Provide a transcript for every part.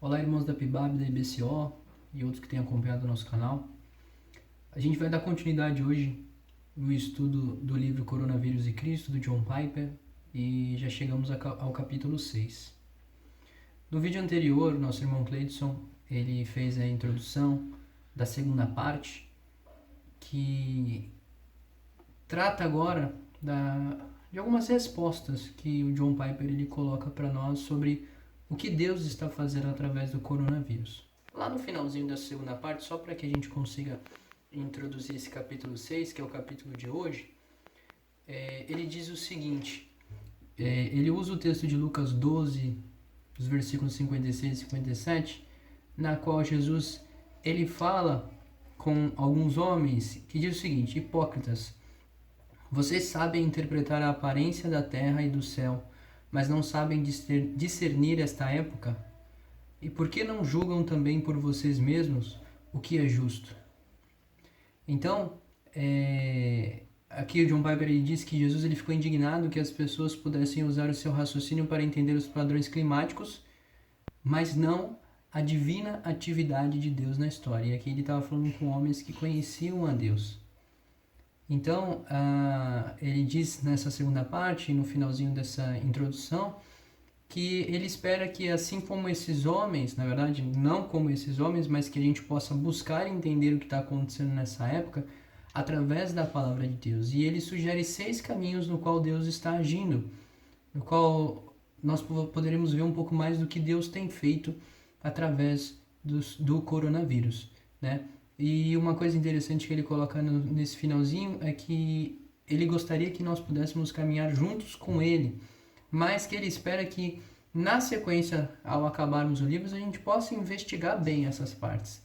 Olá, irmãos da PIBAB, da IBCO e outros que têm acompanhado o nosso canal. A gente vai dar continuidade hoje no estudo do livro Coronavírus e Cristo, do John Piper, e já chegamos ao capítulo 6. No vídeo anterior, nosso irmão Cleidson, ele fez a introdução da segunda parte, que trata agora de algumas respostas que o John Piper ele coloca para nós sobre o que Deus está fazendo através do coronavírus. Lá no finalzinho da segunda parte, só para que a gente consiga introduzir esse capítulo 6, que é o capítulo de hoje, ele diz o seguinte, ele usa o texto de Lucas 12, dos versículos 56 e 57, na qual Jesus ele fala com alguns homens que diz o seguinte: hipócritas, vocês sabem interpretar a aparência da terra e do céu, mas não sabem discernir esta época? E por que não julgam também por vocês mesmos o que é justo? Então, aqui o John Piper ele diz que Jesus ele ficou indignado que as pessoas pudessem usar o seu raciocínio para entender os padrões climáticos, mas não a divina atividade de Deus na história. E aqui ele estava falando com homens que conheciam a Deus. Então, ele diz nessa segunda parte, no finalzinho dessa introdução, que ele espera que assim como esses homens, na verdade não como esses homens, mas que a gente possa buscar entender o que está acontecendo nessa época através da palavra de Deus. E ele sugere 6 caminhos no qual Deus está agindo, no qual nós poderemos ver um pouco mais do que Deus tem feito através do coronavírus, né? E uma coisa interessante que ele coloca nesse finalzinho é que ele gostaria que nós pudéssemos caminhar juntos com ele, mas que ele espera que na sequência, ao acabarmos o livro, a gente possa investigar bem essas partes.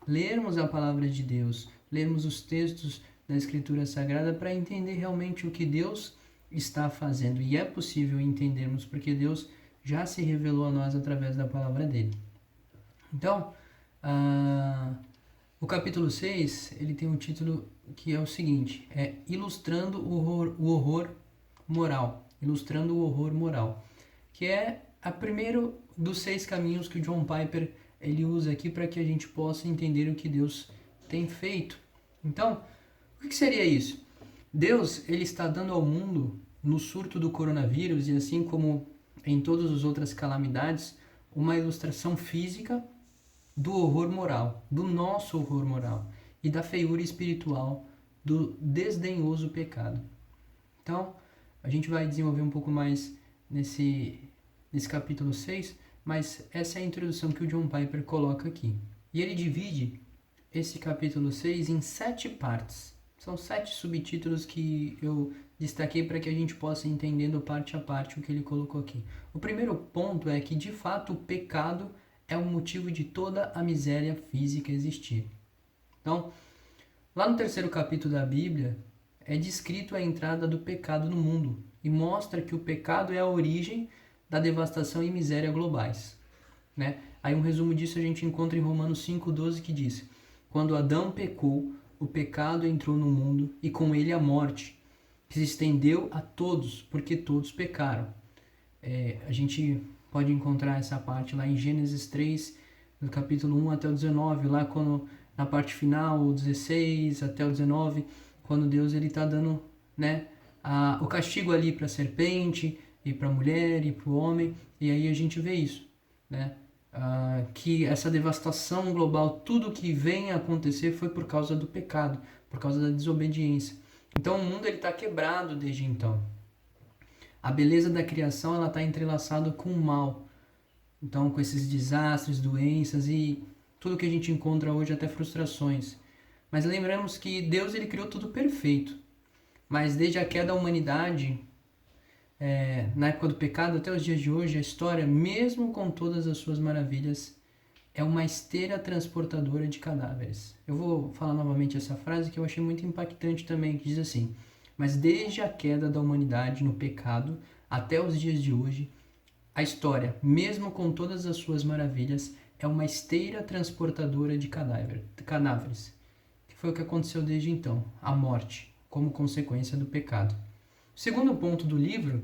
Lermos a palavra de Deus, lermos os textos da Escritura Sagrada para entender realmente o que Deus está fazendo. E é possível entendermos porque Deus já se revelou a nós através da palavra dele. Então, o capítulo 6, ele tem um título que é o seguinte, Ilustrando o horror moral. Ilustrando o horror moral, que é a primeiro dos 6 caminhos que o John Piper ele usa aqui para que a gente possa entender o que Deus tem feito. Então, o que seria isso? Deus ele está dando ao mundo, no surto do coronavírus e assim como em todas as outras calamidades, uma ilustração física do horror moral, do nosso horror moral e da feiura espiritual do desdenhoso pecado. Então, a gente vai desenvolver um pouco mais nesse capítulo 6, mas essa é a introdução que o John Piper coloca aqui. E ele divide esse capítulo 6 em 7 partes. São 7 subtítulos que eu destaquei para que a gente possa ir entendendo parte a parte o que ele colocou aqui. O primeiro ponto é que, de fato, o pecado é o motivo de toda a miséria física existir. Então, lá no 3º capítulo da Bíblia, é descrito a entrada do pecado no mundo e mostra que o pecado é a origem da devastação e miséria globais, né? Aí um resumo disso a gente encontra em Romanos 5,12 que diz: quando Adão pecou, o pecado entrou no mundo e com ele a morte, que se estendeu a todos, porque todos pecaram. A gente pode encontrar essa parte lá em Gênesis 3, do capítulo 1 até o 19, lá quando na parte final, o 16 até o 19, quando Deus ele está dando, né, o castigo ali para a serpente, e para a mulher, e para o homem, e aí a gente vê isso, né, que essa devastação global, tudo que vem a acontecer foi por causa do pecado, por causa da desobediência. Então o mundo está quebrado desde então. A beleza da criação ela está entrelaçada com o mal. Então, com esses desastres, doenças e tudo que a gente encontra hoje, até frustrações. Mas lembramos que Deus ele criou tudo perfeito. Mas desde a queda da humanidade, na época do pecado até os dias de hoje, a história, mesmo com todas as suas maravilhas, é uma esteira transportadora de cadáveres. Eu vou falar novamente essa frase que eu achei muito impactante também, que diz assim: mas desde a queda da humanidade no pecado até os dias de hoje, a história, mesmo com todas as suas maravilhas, é uma esteira transportadora de cadáveres. Que foi o que aconteceu desde então, a morte, como consequência do pecado. O segundo ponto do livro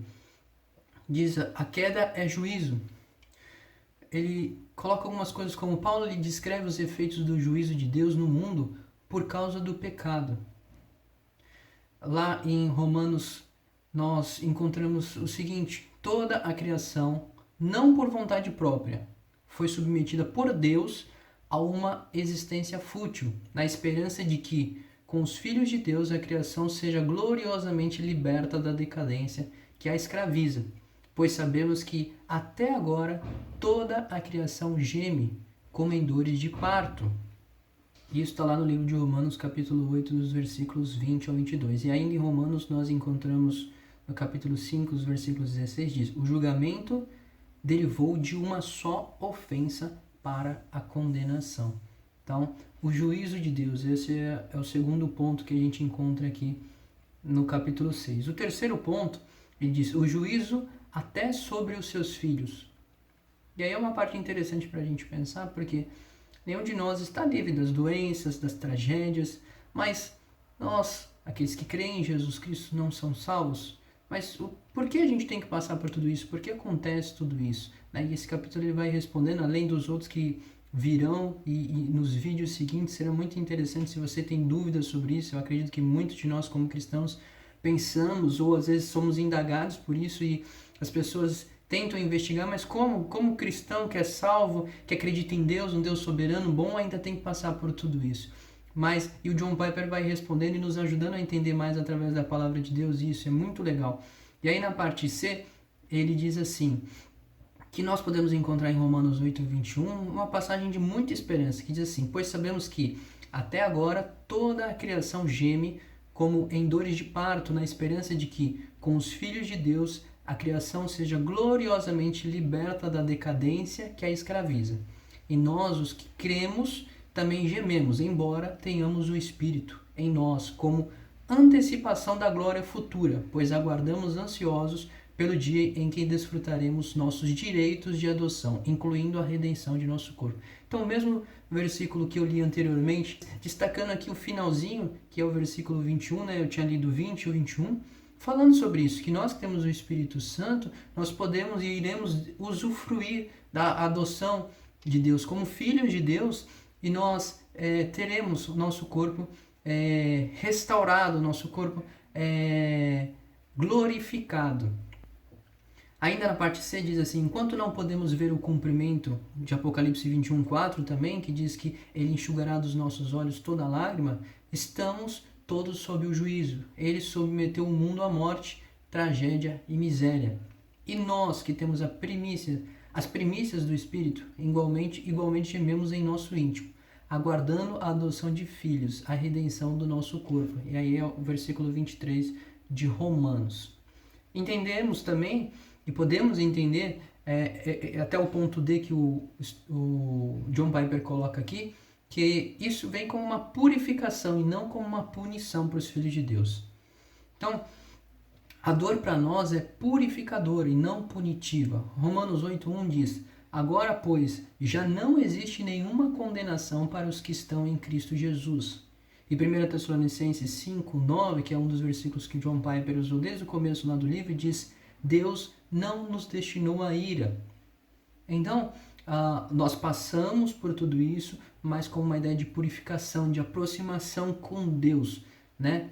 diz: a queda é juízo. ele coloca algumas coisas como Paulo ele descreve os efeitos do juízo de Deus no mundo por causa do pecado. Lá em Romanos nós encontramos o seguinte: toda a criação, não por vontade própria, foi submetida por Deus a uma existência fútil, na esperança de que, com os filhos de Deus, a criação seja gloriosamente liberta da decadência que a escraviza. Pois sabemos que, até agora, toda a criação geme, como em dores de parto. Isso está lá no livro de Romanos, capítulo 8, dos versículos 20 ao 22. E ainda em Romanos nós encontramos, no capítulo 5, os versículos 16, diz: o julgamento derivou de uma só ofensa para a condenação. Então, o juízo de Deus, esse é o segundo ponto que a gente encontra aqui no capítulo 6. O terceiro ponto, ele diz: o juízo até sobre os seus filhos. E aí é uma parte interessante para a gente pensar, porque nenhum de nós está livre das doenças, das tragédias, mas nós, aqueles que creem em Jesus Cristo, não são salvos. Mas por que a gente tem que passar por tudo isso? Por que acontece tudo isso? E esse capítulo ele vai respondendo, além dos outros que virão e nos vídeos seguintes. Será muito interessante se você tem dúvidas sobre isso. Eu acredito que muitos de nós como cristãos pensamos ou às vezes somos indagados por isso e as pessoas tentam investigar, mas como cristão que é salvo, que acredita em Deus, um Deus soberano, bom, ainda tem que passar por tudo isso. E o John Piper vai respondendo e nos ajudando a entender mais através da palavra de Deus, e isso é muito legal. E aí na parte C, ele diz assim, que nós podemos encontrar em Romanos 8, 21, uma passagem de muita esperança, que diz assim: pois sabemos que, até agora, toda a criação geme como em dores de parto, na esperança de que, com os filhos de Deus, a criação seja gloriosamente liberta da decadência que a escraviza. E nós, os que cremos, também gememos, embora tenhamos o Espírito em nós, como antecipação da glória futura, pois aguardamos ansiosos pelo dia em que desfrutaremos nossos direitos de adoção, incluindo a redenção de nosso corpo. Então, o mesmo versículo que eu li anteriormente, destacando aqui o finalzinho, que é o versículo 21, eu tinha lido 20 e o 21, falando sobre isso, que nós que temos o Espírito Santo, nós podemos e iremos usufruir da adoção de Deus como filhos de Deus, e nós teremos o nosso corpo restaurado, nosso corpo glorificado. Ainda na parte C diz assim: enquanto não podemos ver o cumprimento de Apocalipse 21:4 também, que diz que ele enxugará dos nossos olhos toda lágrima, estamos todos sob o juízo. Ele submeteu o mundo à morte, tragédia e miséria. E nós que temos as primícias do Espírito, igualmente gememos em nosso íntimo, aguardando a adoção de filhos, a redenção do nosso corpo. E aí é o versículo 23 de Romanos. Entendemos também, e podemos entender, até o ponto D que o John Piper coloca aqui, que isso vem como uma purificação e não como uma punição para os filhos de Deus. Então, a dor para nós é purificadora e não punitiva. Romanos 8:1 diz: agora, pois, já não existe nenhuma condenação para os que estão em Cristo Jesus. E 1 Tessalonicenses 5:9, que é um dos versículos que John Piper usou desde o começo lá do livro, diz: Deus não nos destinou à ira. Então, nós passamos por tudo isso, mas com uma ideia de purificação, de aproximação com Deus, né?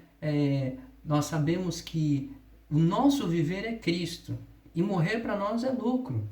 Nós sabemos que o nosso viver é Cristo e morrer para nós é lucro.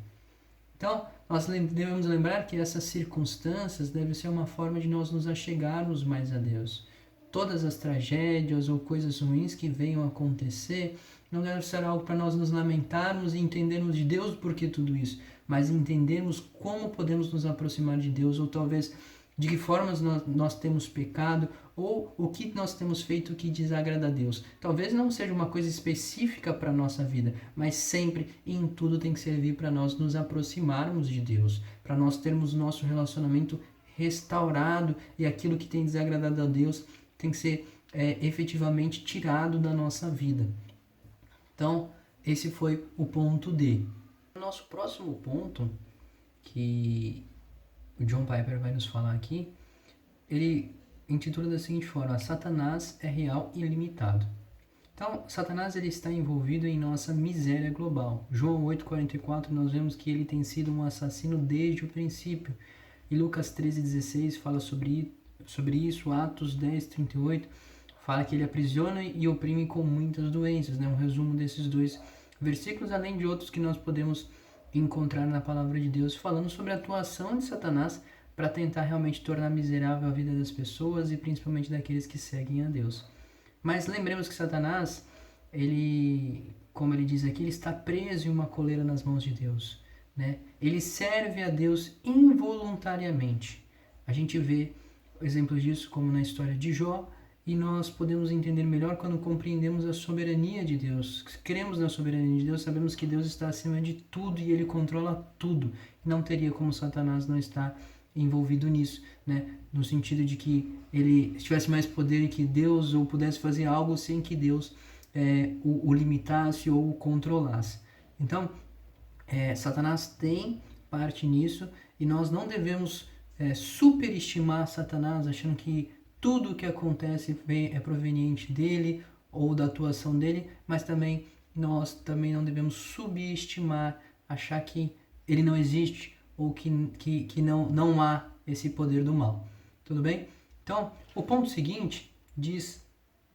Então, nós devemos lembrar que essas circunstâncias devem ser uma forma de nós nos achegarmos mais a Deus. Todas as tragédias ou coisas ruins que venham a acontecer não deve ser algo para nós nos lamentarmos e entendermos de Deus por que tudo isso, mas entendermos como podemos nos aproximar de Deus, ou talvez de que formas nós temos pecado, ou o que nós temos feito que desagrada a Deus. Talvez não seja uma coisa específica para a nossa vida, mas sempre e em tudo tem que servir para nós nos aproximarmos de Deus, para nós termos nosso relacionamento restaurado e aquilo que tem desagradado a Deus tem que ser efetivamente tirado da nossa vida. Então, esse foi o ponto D. O nosso próximo ponto, que o John Piper vai nos falar aqui, ele intitula da seguinte forma: Satanás é real e ilimitado. Então, Satanás ele está envolvido em nossa miséria global. João 8,44 nós vemos que ele tem sido um assassino desde o princípio. E Lucas 13,16 fala sobre isso. Atos 10,38 fala que ele aprisiona e oprime com muitas doenças. Um resumo desses dois versículos, além de outros que nós podemos encontrar na palavra de Deus, falando sobre a atuação de Satanás para tentar realmente tornar miserável a vida das pessoas e principalmente daqueles que seguem a Deus. Mas lembremos que Satanás, ele, como ele diz aqui, ele está preso em uma coleira nas mãos de Deus. Ele serve a Deus involuntariamente. A gente vê exemplos disso como na história de Jó, e nós podemos entender melhor quando compreendemos a soberania de Deus. Cremos na soberania de Deus, sabemos que Deus está acima de tudo e Ele controla tudo. Não teria como Satanás não estar envolvido nisso, no sentido de que ele tivesse mais poder que Deus ou pudesse fazer algo sem que Deus o limitasse ou o controlasse. Então, Satanás tem parte nisso e nós não devemos superestimar Satanás achando que tudo o que acontece é proveniente dele ou da atuação dele, mas nós também não devemos subestimar, achar que ele não existe ou que não há esse poder do mal. Tudo bem? Então, o ponto seguinte diz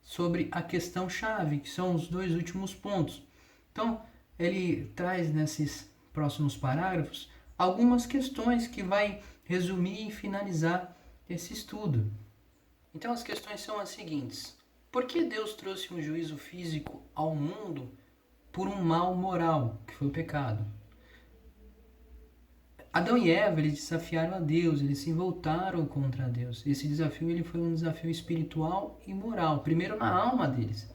sobre a questão-chave, que são os dois últimos pontos. Então, ele traz nesses próximos parágrafos algumas questões que vai resumir e finalizar esse estudo. Então, as questões são as seguintes. Por que Deus trouxe um juízo físico ao mundo por um mal moral, que foi o pecado? Adão e Eva, eles desafiaram a Deus, eles se voltaram contra Deus. Esse desafio ele foi um desafio espiritual e moral, primeiro na alma deles.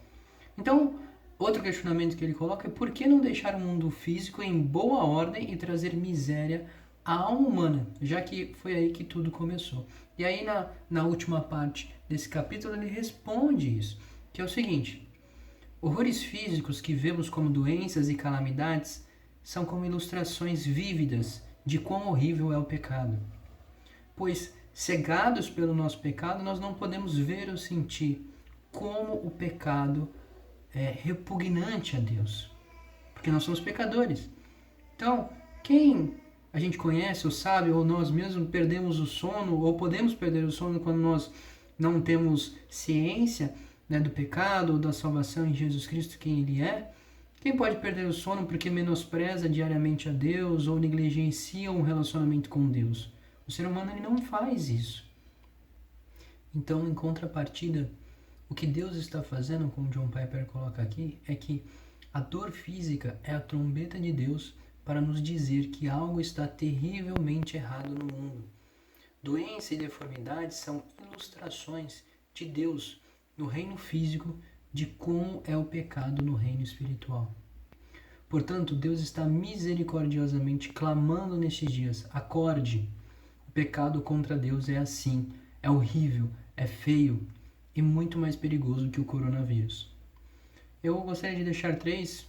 Então, outro questionamento que ele coloca é por que não deixar o mundo físico em boa ordem e trazer miséria à alma humana, já que foi aí que tudo começou. E aí, na última parte desse capítulo, ele responde isso, que é o seguinte: horrores físicos que vemos como doenças e calamidades são como ilustrações vívidas de quão horrível é o pecado. Pois, cegados pelo nosso pecado, nós não podemos ver ou sentir como o pecado é repugnante a Deus. Porque nós somos pecadores. Então, quem a gente conhece ou sabe, ou nós mesmos perdemos o sono, ou podemos perder o sono quando nós não temos ciência do pecado ou da salvação em Jesus Cristo, quem Ele é. Quem pode perder o sono porque menospreza diariamente a Deus ou negligencia um relacionamento com Deus? O ser humano ele não faz isso. Então, em contrapartida, o que Deus está fazendo, como John Piper coloca aqui, é que a dor física é a trombeta de Deus para nos dizer que algo está terrivelmente errado no mundo. Doença e deformidade são ilustrações de Deus no reino físico de como é o pecado no reino espiritual. Portanto, Deus está misericordiosamente clamando nestes dias: acorde, o pecado contra Deus é assim, é horrível, é feio e muito mais perigoso que o coronavírus. Eu gostaria de deixar 3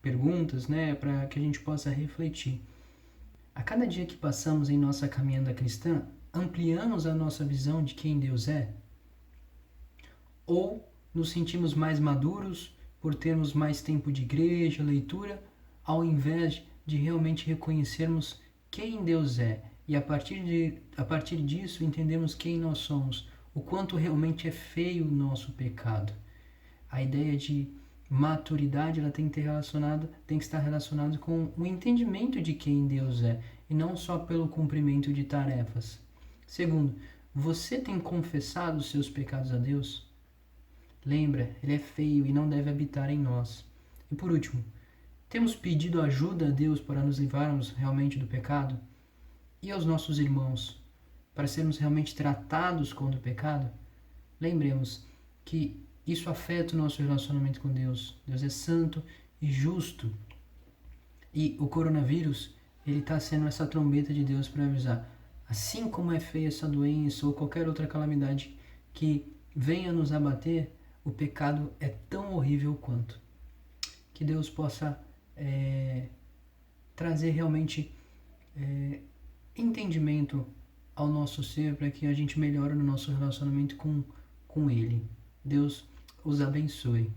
perguntas, para que a gente possa refletir. A cada dia que passamos em nossa caminhada cristã, ampliamos a nossa visão de quem Deus é? Ou nos sentimos mais maduros por termos mais tempo de igreja, leitura, ao invés de realmente reconhecermos quem Deus é e a partir disso entendemos quem nós somos, o quanto realmente é feio o nosso pecado. A ideia de maturidade ela tem que estar relacionada com o entendimento de quem Deus é e não só pelo cumprimento de tarefas. Segundo, você tem confessado os seus pecados a Deus? Lembra, ele é feio e não deve habitar em nós. E por último, temos pedido ajuda a Deus para nos livrarmos realmente do pecado? E aos nossos irmãos, para sermos realmente tratados contra o pecado? Lembremos que isso afeta o nosso relacionamento com Deus. Deus é santo e justo. E o coronavírus, ele está sendo essa trombeta de Deus para avisar. Assim como é feia essa doença ou qualquer outra calamidade que venha nos abater, o pecado é tão horrível quanto. Que Deus possa trazer realmente entendimento ao nosso ser para que a gente melhore no nosso relacionamento com Ele. Deus os abençoe.